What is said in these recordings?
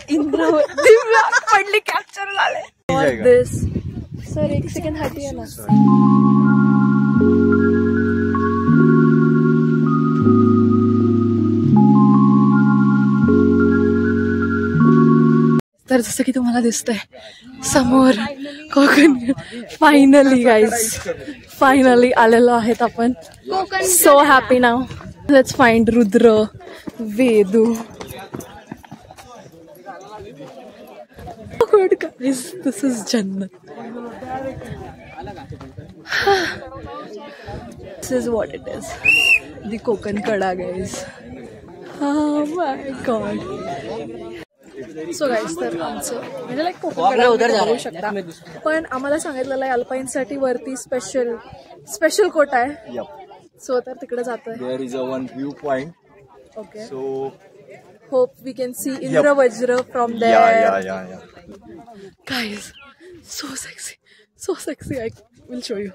इंद्रावती पडली कॅप्चर झाले सर. एक सेकंड हाती आहे ना. तर जसं की तुम्हाला दिसतंय समोर कोकण फायनली गाईज फायनली आलेलो आहेत आपण. So happy now. Let's find Rudra Vedu. Good guys this is jannat. This is what it is the Konkan kada guys. Oh my God. So guys तर आमचं म्हणजे लाईक कोकण जाऊ शकता पण आम्हाला सांगितलेलं आहे अल्पाईनसाठी वरती स्पेशल कोट आहे. सो तर तिकडे जातोय. There is a one view point. Okay. So hope we can see Indravajra from there. Guys so sexy I will show you.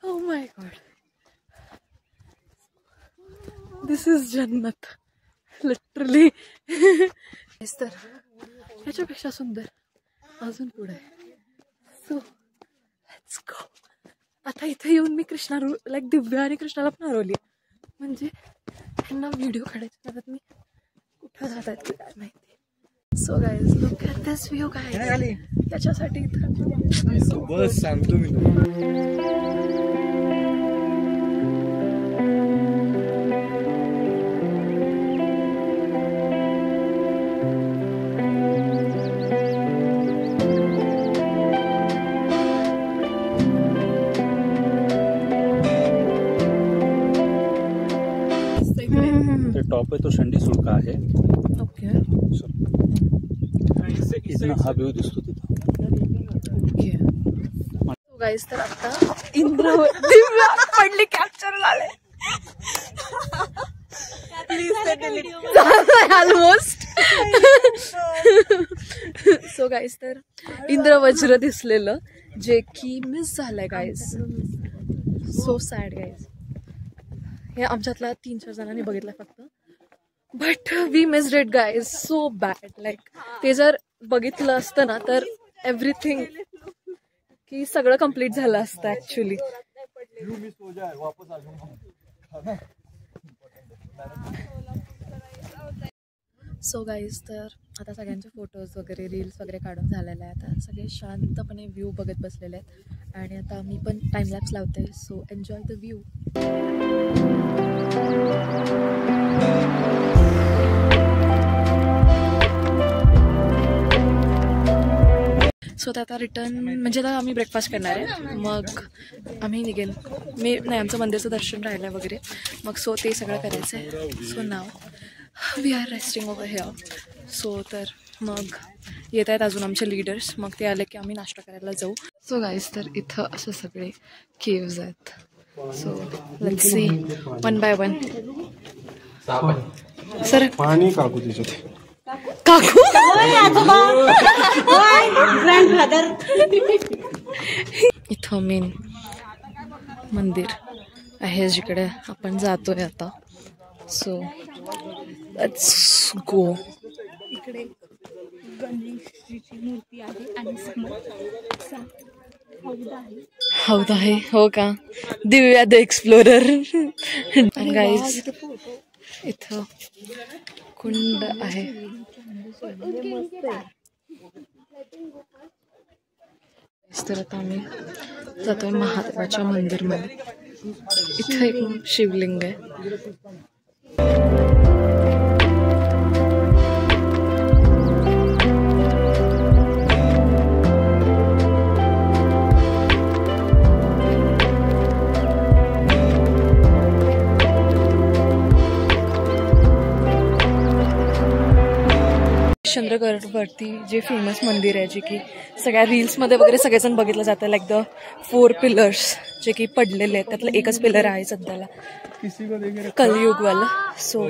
Oh my god this is जन्नत लिटरली. तर ह्याच्यापेक्षा सुंदर अजून पुढे. So let's go. आता इथे येऊन मी कृष्णा लाईक दिव्या आणि कृष्णाला पण हरवली. म्हणजे ह्यांना व्हिडिओ काढायच्या नादात मी कुठं जात आहेत काय माहिती. So guys look at this view guys. त्याच्यासाठी इथं बस सांगतो मी. टॉप है तो शंडी सुळका आहे. ओके. इथनं हा व्ह्यू दिसतो तिथं. ओके. गाईज तर आता इंद्रावती पडली कॅप्चर झाले. ऑलमोस्ट. सो गाईज तर इंद्रवज्र दिसलेलं जे की मिस झालंय गाईज. So sad guys. हे आमच्यातल्या 3-4 जणांनी बघितलं फक्त. But we missed it guys so bad. Like ते जर बघितलं असतं ना तर एव्हरीथिंग की सगळं कम्प्लीट झालं असतं ऍक्च्युली. सो गाईज तर आता सगळ्यांचे फोटोज वगैरे रील्स वगैरे काढून झालेले आहेत. आता सगळे शांतपणे व्ह्यू बघत बसलेले आहेत आणि आता मी पण टाइमलॅप्स लावते. So enjoy the view. So आता रिटर्न म्हणजे आता आम्ही ब्रेकफास्ट करणार आहे. मग आम्ही निघेल. नाही आमचं मंदिरचं दर्शन राहिलं वगैरे. मग सो ते सगळं करायचं आहे. So now we are resting over here. So तर मग येत आहेत अजून आमचे लीडर्स. मग ते आले की आम्ही नाश्ता करायला जाऊ. सो गाईज तर इथं असं सगळे केव्ज आहेत. So let's see one by one. Sir पाणी काकू त्याच्यात. काकू इथं मेन मंदिर आहे जिकडे आपण जातोय आता. सो लेट्स गो. इकडे गणेशजीची मूर्ती आहे आणि समोर हौद आहे. हो का. दिव्या द एक्सप्लोरर. गाईज इथं कुंड आहे. तर आता आम्ही जातोय महादेवाच्या मंदिरमध्ये. इथं एक शिवलिंग आहे. चंद्रगडवरती जे फेमस मंदिर आहे जे की सगळ्या रील्समध्ये वगैरे सगळेजण बघितलं जातं. लाईक द 4 पिलर्स जे की पडलेले आहेत. त्यातलं एकच पिलर आहे सध्याला कलियुगवाला. सो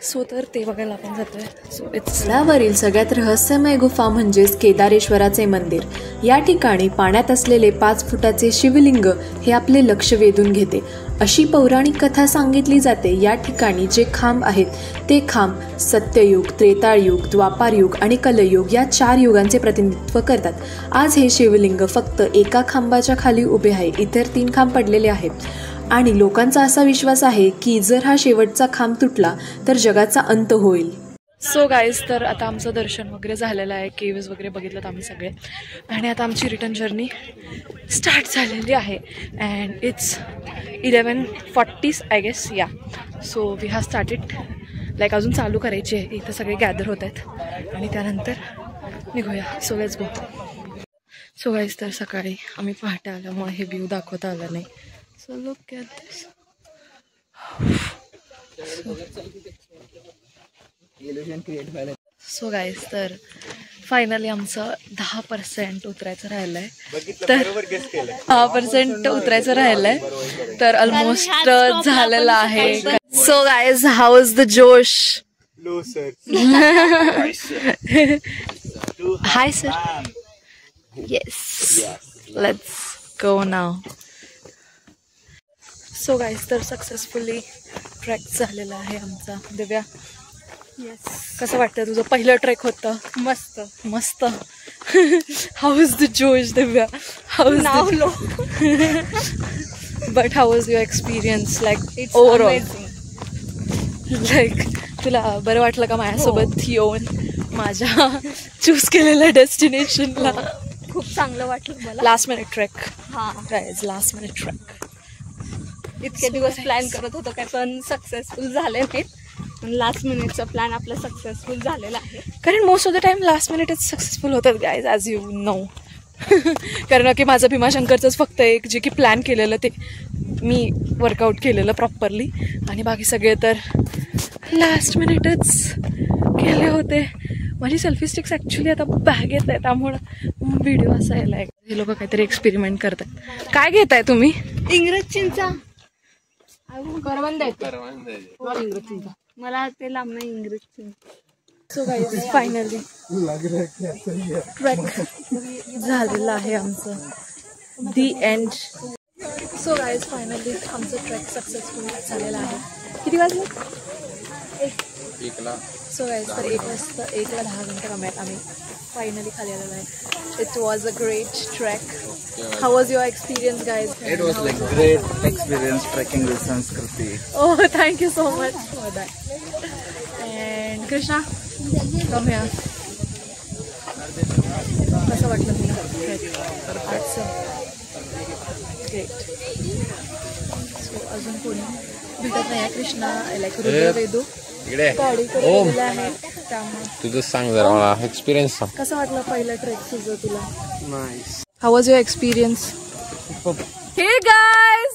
सो तर ते बघायला आपण जातोय. सो इट्स गडावरील सगळ्यात रहस्यमय गुफा म्हणजेच केदारेश्वराचे मंदिर. या ठिकाणी पाण्यात असलेले 5 फुटाचे शिवलिंग हे आपले लक्ष वेधून घेते. अशी पौराणिक कथा सांगितली जाते. या ठिकाणी जे खांब आहेत ते खांब सत्ययुग, त्रेताळयुग, द्वापारयुग आणि कलयुग या 4 युगांचे प्रतिनिधित्व करतात. आज हे शिवलिंग फक्त एका खांबाच्या खाली उभे आहे. इतर 3 खांब पडलेले आहेत आणि लोकांचा असा विश्वास आहे की जर हा शेवटचा खांब तुटला तर जगाचा अंत होईल. सो गाईज, तर आता आमचं दर्शन वगैरे झालेलं आहे. केव्ज वगैरे बघितलं आम्ही सगळे आणि आता आमची रिटर्न जर्नी स्टार्ट झालेली आहे. And it's 11:40 I guess. Yeah so we have started. Like अजून चालू करायची आहे. इथं सगळे गॅदर होत आहेत आणि त्यानंतर निघूया. So let's go. So guys, तर सकाळी आम्ही पहाटे आल्यामुळे हे व्ह्यू दाखवता आलं नाही. So look at this. So guys, तर फायनली आमचं 10% उतरायचं राहिलं आहे. तर 10% उतरायचं राहिलं आहे. तर ऑलमोस्ट झालेलं आहे. So guys, how is the josh? Hi sir. Yes, let's go now. So guys, तर सक्सेसफुली ट्रेक झालेला आहे आमचा. दिव्या, येस, कसं वाटतं तुझं पहिलं ट्रेक होतं? मस्त मस्त. How is the josh Divya? How is now लो. But how is your experience like it's overall? Amazing. Like तुला बरं वाटलं का माझ्यासोबत येऊन माझ्या चूज केलेल्या डेस्टिनेशनला? खूप चांगलं वाटलं मला. Last minute trek. हां, गाईज, लास्ट मिनिट ट्रेक. इतके दिवस प्लॅन करत होतो काय पण सक्सेसफुल झाले नाहीत. पण लास्ट मिनिटचा प्लॅन आपला सक्सेसफुल झालेला आहे. कारण most of the time last मिनिटच सक्सेसफुल होतात गाईज, ॲज यू नो. कारण की माझं भीमाशंकरचंच फक्त एक जे की प्लॅन केलेलं ते मी वर्कआउट केलेलं प्रॉपरली आणि बाकी सगळे तर लास्ट मिनिटच केले होते. माझी सेल्फी स्टिक्स ॲक्च्युली आता बॅग येत आहे त्यामुळं व्हिडिओ असा यायला आहे. हे लोक काहीतरी एक्सपेरिमेंट करतात. काय घेत आहे तुम्ही? इंग्रजींचा मला ते लांब नाही इंग्रजी. सो गाईज, फायनली ट्रेक झालेलं आहे आमचं. दी एंड. सो गाईज, फायनली आमचं ट्रेक सक्सेसफुल झालेलं आहे. किती वाजले? 1ला. सो गाईज, तर 1ला 10 मिनटं कमायत आम्ही फायनली खाली आलेलो आहे. It was a great trek. How was your experience guys? It was like great experience trekking with Sanskriti. Oh, thank you so much for that. And Krishna, come here. कसं वाटलं तुला? ग्रेट. सो अजून कोणी भेटत नाही आहे. Krishna like Vedu गाडीकडे गेलेला आहे त्यामुळे. तुझं सांग जरा मला एक्सपिरियन्स सांग. कसं वाटलं पहिलं ट्रेक तुझं तुला? How was your experience? हे गाईज,